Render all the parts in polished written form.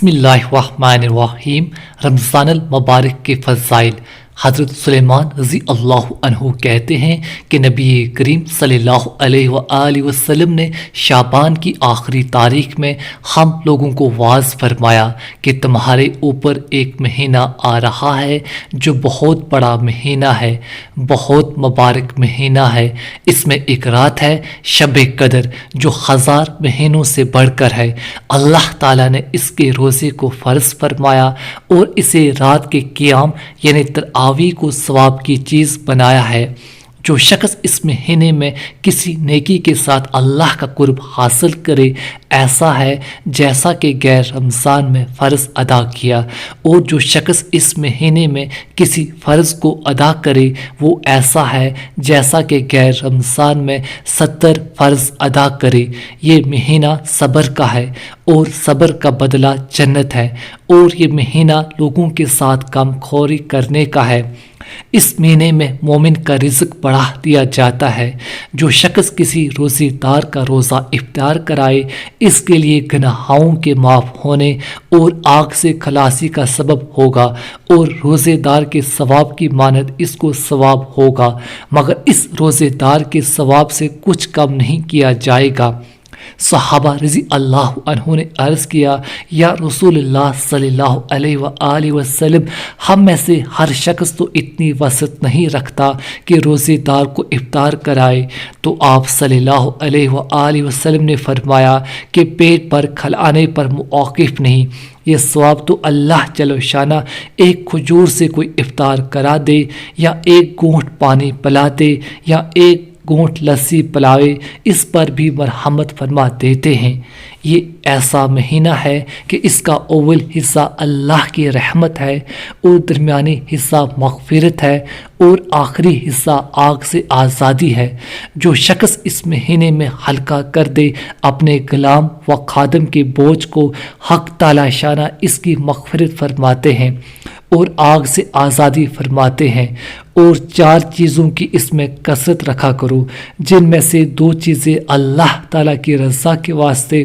بسم اللہ الرحمن الرحیم۔ رمضان المبارک کے فضائل۔ حضرت سلیمان رضی اللہ عنہ کہتے ہیں کہ نبی کریم صلی اللہ علیہ وآلہ وسلم نے شعبان کی آخری تاریخ میں ہم لوگوں کو واعظ فرمایا کہ تمہارے اوپر ایک مہینہ آ رہا ہے جو بہت بڑا مہینہ ہے، بہت مبارک مہینہ ہے۔ اس میں ایک رات ہے شب قدر جو 1000 مہینوں سے بڑھ کر ہے۔ اللہ تعالیٰ نے اس کے روزے کو فرض فرمایا اور اسے رات کے قیام یعنی تراویح کو ثواب کی چیز بنایا ہے۔ جو شخص اس مہینے میں کسی نیکی کے ساتھ اللہ کا قرب حاصل کرے ایسا ہے جیسا کہ غیر رمضان میں فرض ادا کیا، اور جو شخص اس مہینے میں کسی فرض کو ادا کرے وہ ایسا ہے جیسا کہ غیر رمضان میں 70 فرض ادا کرے۔ یہ مہینہ صبر کا ہے اور صبر کا بدلہ جنت ہے، اور یہ مہینہ لوگوں کے ساتھ کم خوری کرنے کا ہے۔ اس مہینے میں مومن کا رزق بڑھا دیا جاتا ہے۔ جو شخص کسی روزے دار کا روزہ افطار کرائے اس کے لیے گناہوں کے معاف ہونے اور آگ سے خلاصی کا سبب ہوگا، اور روزے دار کے ثواب کی مانند اس کو ثواب ہوگا، مگر اس روزے دار کے ثواب سے کچھ کم نہیں کیا جائے گا۔ صحابہ رضی اللہ عنہ نے عرض کیا، یا رسول اللہ صلی اللہ علیہ وآلہ وسلم، ہم میں سے ہر شخص تو اتنی وسعت نہیں رکھتا کہ روزے دار کو افطار کرائے۔ تو آپ صلی اللہ علیہ وآلہ وسلم نے فرمایا کہ پیٹ پر کھلانے پر موقف نہیں، یہ ثواب تو اللہ جل شانہ ایک کھجور سے کوئی افطار کرا دے، یا ایک گھونٹ پانی پلا دے، یا ایک گھونٹ لسی پلائے، اس پر بھی مرحمت فرما دیتے ہیں۔ یہ ایسا مہینہ ہے کہ اس کا اول حصہ اللہ کی رحمت ہے، اور درمیانی حصہ مغفرت ہے، اور آخری حصہ آگ سے آزادی ہے۔ جو شخص اس مہینے میں ہلکا کر دے اپنے غلام و خادم کے بوجھ کو، حق تعالی شانہ اس کی مغفرت فرماتے ہیں اور آگ سے آزادی فرماتے ہیں۔ اور 4 چیزوں کی اس میں کثرت رکھا کرو، جن میں سے 2 چیزیں اللہ تعالیٰ کی رضا کے واسطے،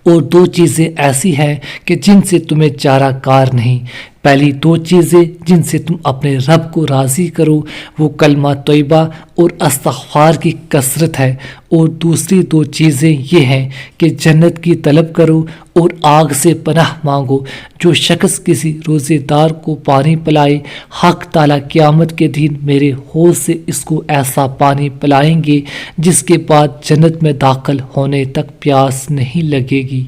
اور 2 چیزیں ایسی ہیں کہ جن سے تمہیں چارہ کار نہیں۔ پہلی 2 چیزیں جن سے تم اپنے رب کو راضی کرو وہ کلمہ طیبہ اور استغفار کی کثرت ہے، اور دوسری 2 چیزیں یہ ہیں کہ جنت کی طلب کرو اور آگ سے پناہ مانگو۔ جو شخص کسی روزے دار کو پانی پلائے، حق تعالیٰ قیامت کے دن میرے حوض سے اس کو ایسا پانی پلائیں گے جس کے بعد جنت میں داخل ہونے تک پیاس نہیں لگے گی۔